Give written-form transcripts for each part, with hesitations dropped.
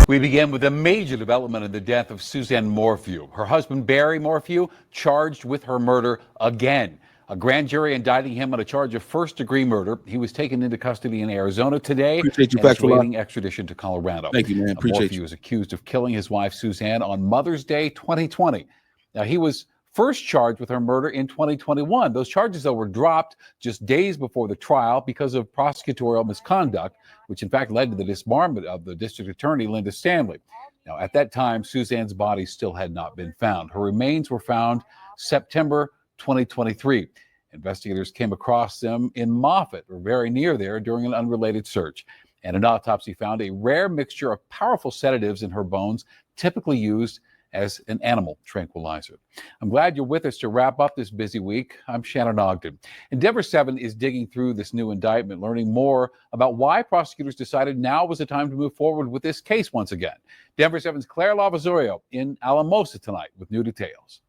We begin with a major development in the death of Suzanne Morphew. Her husband, Barry Morphew, charged with her murder again. A grand jury indicting him on a charge of first-degree murder. He was taken into custody in Arizona today and is awaiting extradition to Colorado. Thank you, man. Appreciate Morphew is accused of killing his wife, Suzanne, on Mother's Day 2020. Now, he was first charged with her murder in 2021. Those charges, though, were dropped just days before the trial because of prosecutorial misconduct, which in fact led to the disbarment of the district attorney, Linda Stanley. Now, at that time, Suzanne's body still had not been found. Her remains were found September 2023. Investigators came across them in Moffett, or very near there, during an unrelated search. And an autopsy found a rare mixture of powerful sedatives in her bones, typically used as an animal tranquilizer. I'm glad you're with us to wrap up this busy week. I'm Shannon Ogden. And Denver 7 is digging through this new indictment, learning more about why prosecutors decided now was the time to move forward with this case once again. Denver 7's Claire Lavazorio in Alamosa tonight with new details.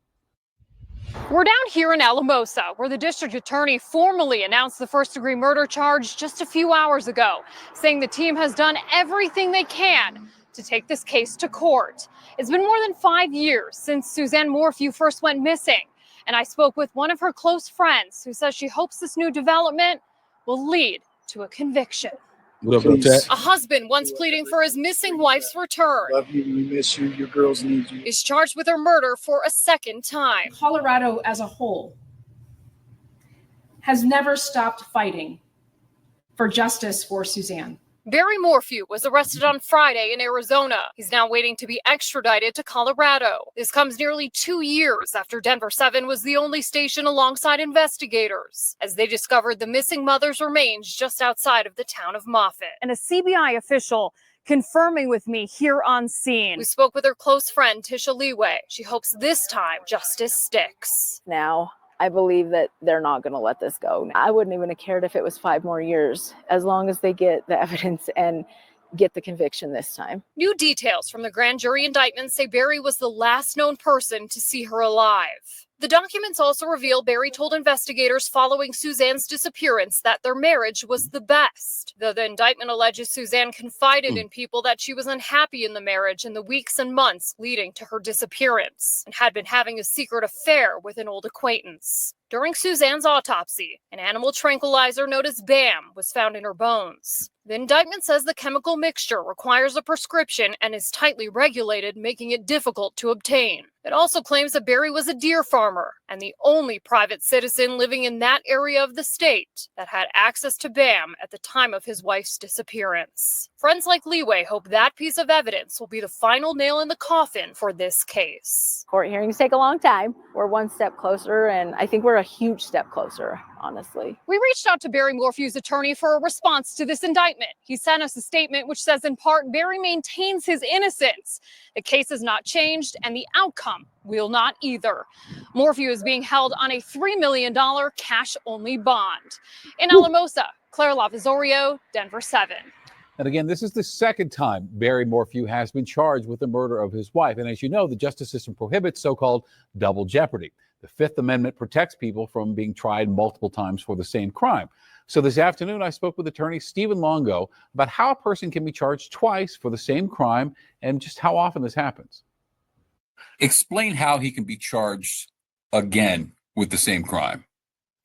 We're down here in Alamosa, where the district attorney formally announced the first-degree murder charge just a few hours ago, saying the team has done everything they can to take this case to court. It's been more than 5 years since Suzanne Morphew first went missing, and I spoke with one of her close friends who says she hopes this new development will lead to a conviction. What up, Tat? A husband once pleading for his missing wife's return. Love you, we miss you, your girls need you. Is charged with her murder for a second time. Colorado as a whole has never stopped fighting for justice for Suzanne. Barry Morphew was arrested on Friday in Arizona. He's now waiting to be extradited to Colorado. This comes nearly 2 years after Denver 7 was the only station alongside investigators as they discovered the missing mother's remains just outside of the town of Moffett. And a CBI official confirming with me here on scene. We spoke with her close friend, Tisha Leeway. She hopes this time justice sticks. Now, I believe that they're not going to let this go. I wouldn't even have cared if it was 5 more years, as long as they get the evidence and get the conviction this time. New details from the grand jury indictment say Barry was the last known person to see her alive. The documents also reveal Barry told investigators following Suzanne's disappearance that their marriage was the best. Though the indictment alleges Suzanne confided in people that she was unhappy in the marriage in the weeks and months leading to her disappearance and had been having a secret affair with an old acquaintance. During Suzanne's autopsy, an animal tranquilizer known as BAM was found in her bones. The indictment says the chemical mixture requires a prescription and is tightly regulated, making it difficult to obtain. It also claims that Barry was a deer farmer and the only private citizen living in that area of the state that had access to BAM at the time of his wife's disappearance. Friends like Leeway hope that piece of evidence will be the final nail in the coffin for this case. Court hearings take a long time. We're one step closer, and I think we're a huge step closer, honestly. We reached out to Barry Morphew's attorney for a response to this indictment. He sent us a statement which says, in part, Barry maintains his innocence. The case has not changed, and the outcome will not either. Morphew is being held on a $3 million cash-only bond. In Alamosa, Claire Lavazorio, Denver 7. And again, this is the second time Barry Morphew has been charged with the murder of his wife. And as you know, the justice system prohibits so-called double jeopardy. The Fifth Amendment protects people from being tried multiple times for the same crime. So this afternoon, I spoke with attorney Stephen Longo about how a person can be charged twice for the same crime and just how often this happens. Explain how he can be charged again with the same crime.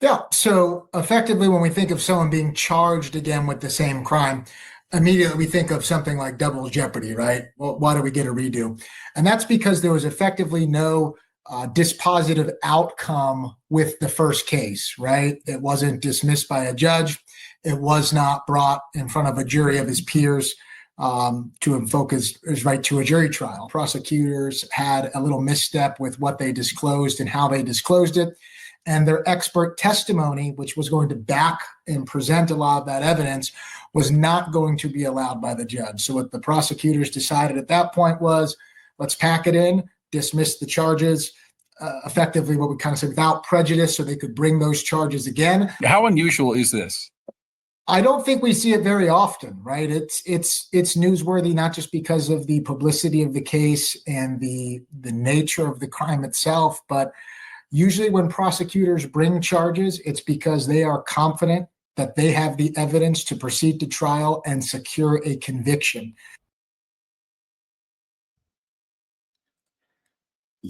Yeah, so effectively when we think of someone being charged again with the same crime, immediately we think of something like double jeopardy, right? Well, why do we get a redo? And that's because there was effectively no dispositive outcome with the first case, right? It wasn't dismissed by a judge. It was not brought in front of a jury of his peers to invoke his right to a jury trial. Prosecutors had a little misstep with what they disclosed and how they disclosed it. And their expert testimony, which was going to back and present a lot of that evidence, was not going to be allowed by the judge. So what the prosecutors decided at that point was, let's pack it in, dismiss the charges, effectively what we kind of said, without prejudice, so they could bring those charges again. How unusual is this? I don't think we see it very often, right? It's newsworthy, not just because of the publicity of the case and the nature of the crime itself, but usually when prosecutors bring charges, it's because they are confident that they have the evidence to proceed to trial and secure a conviction.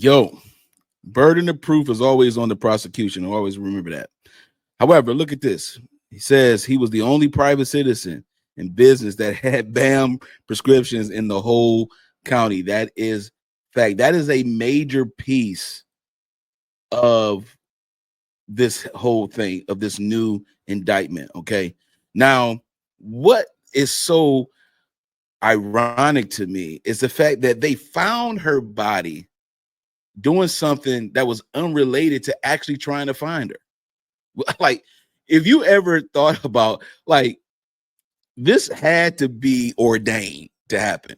Yo, burden of proof is always on the prosecution. Always remember that. However, look at this. He says he was the only private citizen in business that had BAM prescriptions in the whole county. That is fact. That is a major piece of this whole thing, of this new indictment. Okay. Now, what is so ironic to me is the fact that they found her body doing something that was unrelated to actually trying to find her. Like, if you ever thought about, like, this had to be ordained to happen.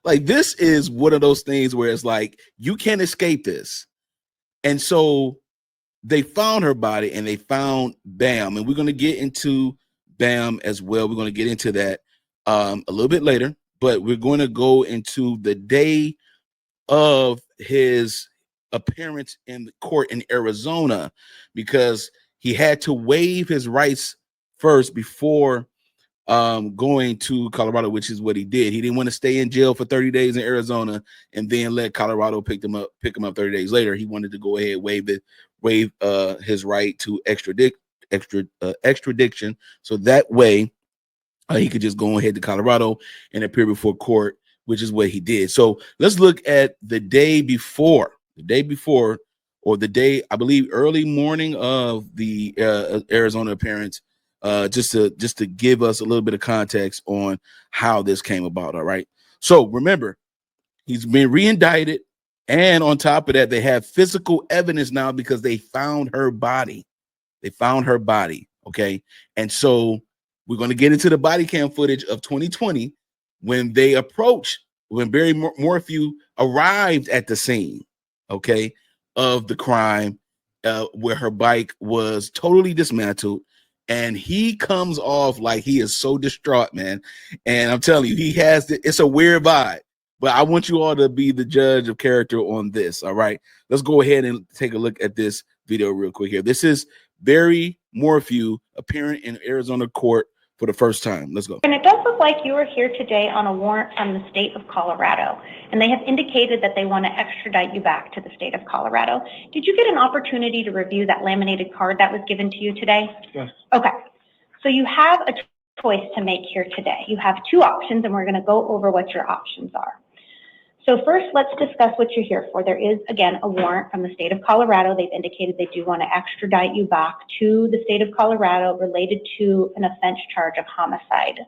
Like this is one of those things where it's like, you can't escape this. And so they found her body and they found BAM. And we're going to get into BAM as well. We're going to get into that a little bit later, but we're going to go into the day of his appearance in the court in Arizona, because he had to waive his rights first before going to Colorado, which is what he did. He didn't want to stay in jail for 30 days in Arizona and then let Colorado pick him up 30 days later. He wanted to go ahead, waive his right to extradition, so that way he could just go ahead to Colorado and appear before court, which is what he did. So let's look at the day before, or the day, I believe, early morning of the Arizona appearance, just to give us a little bit of context on how this came about. All right. So remember, he's been reindicted, and on top of that, they have physical evidence now because they found her body. Okay. And so we're going to get into the body cam footage of 2020 when Barry Morphew arrived at the scene, okay, of the crime, where her bike was totally dismantled. And he comes off like he is so distraught, man. And I'm telling you, it's a weird vibe. But I want you all to be the judge of character on this, all right? Let's go ahead and take a look at this video real quick here. This is Barry Morphew appearing in Arizona court for the first time. Let's go. And it does look like you are here today on a warrant from the state of Colorado, and they have indicated that they want to extradite you back to the state of Colorado. Did you get an opportunity to review that laminated card that was given to you today? Yes. Okay. So you have a choice to make here today. You have two options, and we're going to go over what your options are. So first, let's discuss what you're here for. There is, again, a warrant from the state of Colorado. They've indicated they do want to extradite you back to the state of Colorado related to an offense charge of homicide.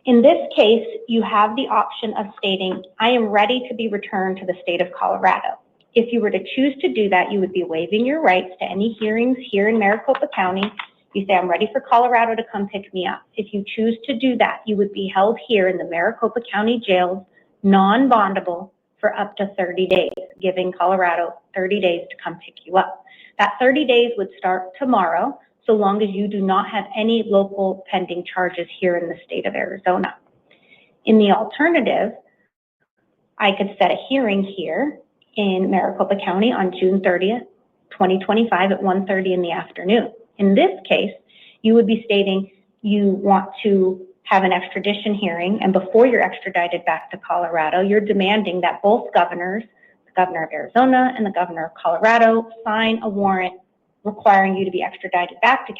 In this case, you have the option of stating, I am ready to be returned to the state of Colorado. If you were to choose to do that, you would be waiving your rights to any hearings here in Maricopa County. You say, I'm ready for Colorado to come pick me up. If you choose to do that, you would be held here in the Maricopa County jails, non-bondable, for up to 30 days, giving Colorado 30 days to come pick you up. That 30 days would start tomorrow, so long as you do not have any local pending charges here in the state of Arizona. In the alternative, I could set a hearing here in Maricopa County on June 30th, 2025 at 1:30 in the afternoon. In this case, you would be stating you want to have an extradition hearing, and before you're extradited back to Colorado, you're demanding that both governors, the governor of Arizona and the governor of Colorado, sign a warrant requiring you to be extradited back to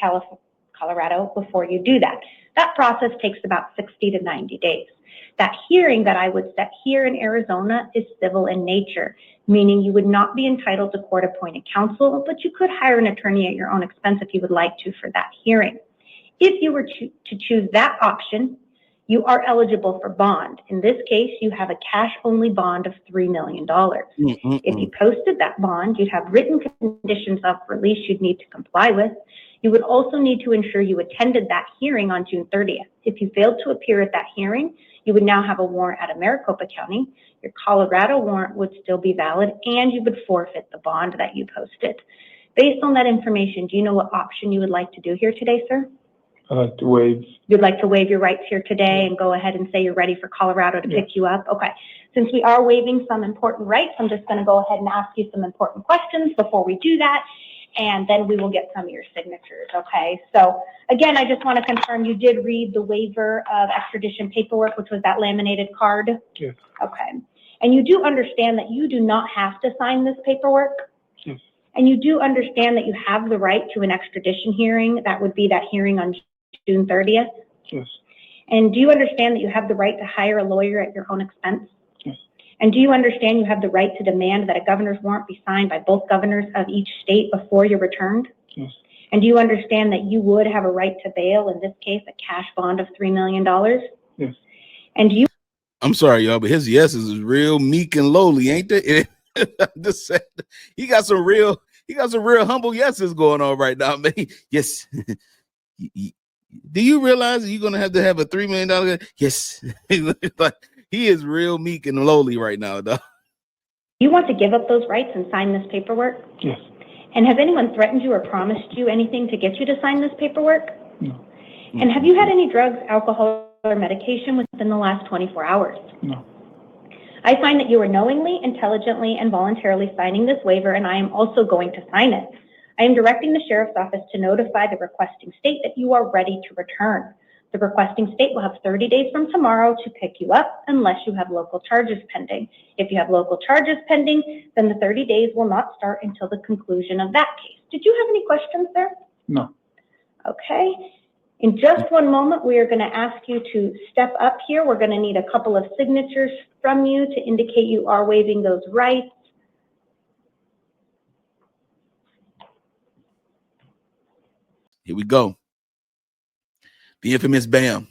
Colorado before you do that. That process takes about 60 to 90 days. That hearing that I would set here in Arizona is civil in nature, meaning you would not be entitled to court-appointed counsel, but you could hire an attorney at your own expense if you would like to for that hearing. If you were to choose that option, you are eligible for bond. In this case, you have a cash-only bond of $3 million. If you posted that bond, you'd have written conditions of release you'd need to comply with. You would also need to ensure you attended that hearing on June 30th. If you failed to appear at that hearing, you would now have a warrant out of Maricopa County. Your Colorado warrant would still be valid, and you would forfeit the bond that you posted. Based on that information, do you know what option you would like to do here today, sir? I'd like to waive. You'd like to waive your rights here today and go ahead and say you're ready for Colorado to pick you up? Okay. Since we are waiving some important rights, I'm just going to go ahead and ask you some important questions before we do that, and then we will get some of your signatures, okay? So again, I just want to confirm you did read the waiver of extradition paperwork, which was that laminated card? Yes. Okay. And you do understand that you do not have to sign this paperwork? Yes. And you do understand that you have the right to an extradition hearing? That would be that hearing on June 30th? Yes. And do you understand that you have the right to hire a lawyer at your own expense? Yes. And do you understand you have the right to demand that a governor's warrant be signed by both governors of each state before you're returned? Yes. And do you understand that you would have a right to bail, in this case, a cash bond of $3 million? Yes. And do you I'm sorry, y'all, but his yeses is real meek and lowly, ain't they? I'm just saying, he got some real humble yeses going on right now, man. Yes. Do you realize you're gonna have to have a $3 million? Yes. Like, he is real meek and lowly right now, dog. You want to give up those rights and sign this paperwork? Yes. And has anyone threatened you or promised you anything to get you to sign this paperwork? No. And have you had any drugs, alcohol, or medication within the last 24 hours? No. I find that you are knowingly, intelligently, and voluntarily signing this waiver, and I am also going to sign it. I am directing the Sheriff's Office to notify the requesting state that you are ready to return. The requesting state will have 30 days from tomorrow to pick you up unless you have local charges pending. If you have local charges pending, then the 30 days will not start until the conclusion of that case. Did you have any questions there? No. Okay. In just one moment, we are going to ask you to step up here. We're going to need a couple of signatures from you to indicate you are waiving those rights. Here we go. The infamous BAM.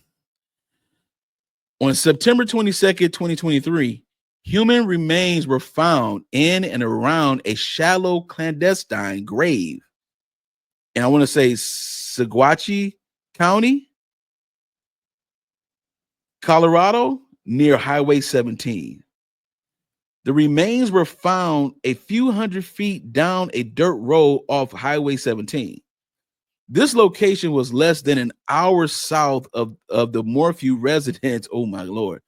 On September 22nd, 2023, human remains were found in and around a shallow clandestine grave. And I want to say Saguache County, Colorado, near Highway 17. The remains were found a few hundred feet down a dirt road off Highway 17. This location was less than an hour south of the Morphew residence, oh my Lord,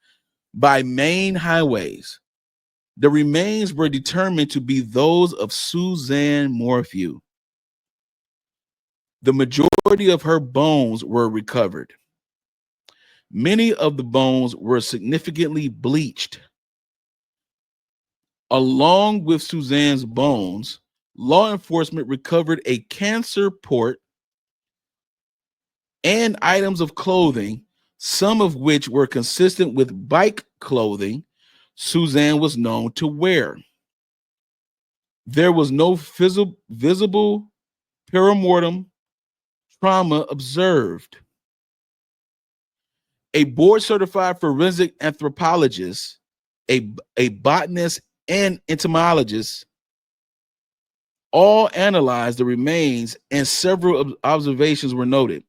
by main highways. The remains were determined to be those of Suzanne Morphew. The majority of her bones were recovered. Many of the bones were significantly bleached. Along with Suzanne's bones, law enforcement recovered a cancer port and items of clothing, some of which were consistent with bike clothing Suzanne was known to wear. There was no visible perimortem trauma observed. A board-certified forensic anthropologist, a botanist, and entomologist all analyzed the remains, and several observations were noted.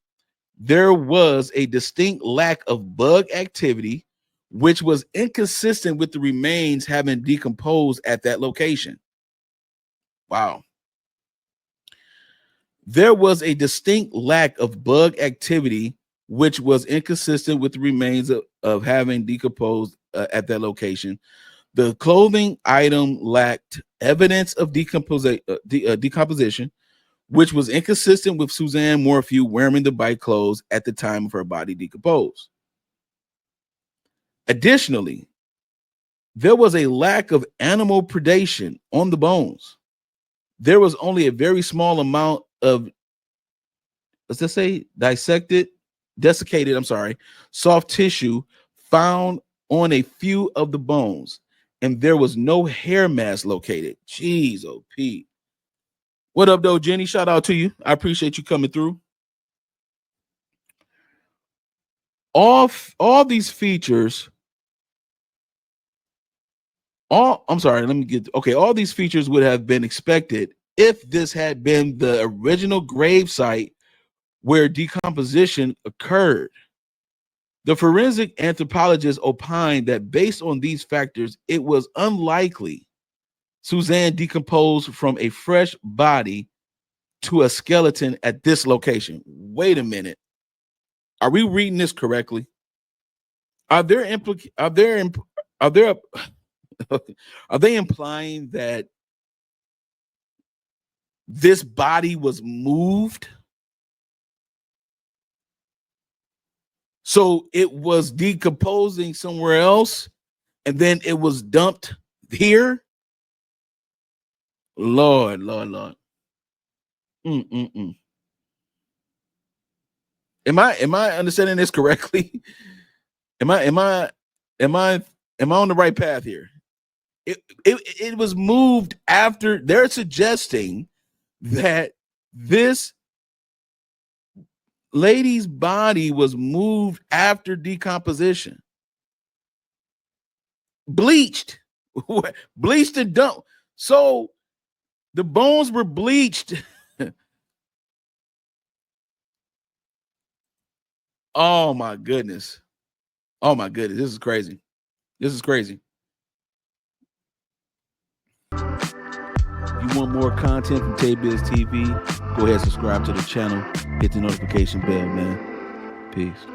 There was a distinct lack of bug activity, which was inconsistent with the remains having decomposed at that location. Wow. There was a distinct lack of bug activity, which was inconsistent with the remains of having decomposed at that location. The clothing item lacked evidence of decomposition, which was inconsistent with Suzanne Morphew wearing the bike clothes at the time of her body decomposed. Additionally, there was a lack of animal predation on the bones. There was only a very small amount of, let's just say, desiccated, soft tissue found on a few of the bones, and there was no hair mass located. Jeez, oh, Pete. What up, though, Jenny? Shout out to you. I appreciate you coming through. All these features, all these features would have been expected if this had been the original grave site where decomposition occurred. The forensic anthropologist opined that based on these factors, it was unlikely Suzanne decomposed from a fresh body to a skeleton at this location. Wait a minute. Are we reading this correctly? Are they implying that this body was moved? So it was decomposing somewhere else and then it was dumped here. Lord. Am I understanding this correctly? Am I on the right path here? It was moved after. They're suggesting that this lady's body was moved after decomposition, bleached and dumped. So the bones were bleached. Oh my goodness. This is crazy. If you want more content from Tay-Biz TV, go ahead and subscribe to the channel. Hit the notification bell, man. Peace.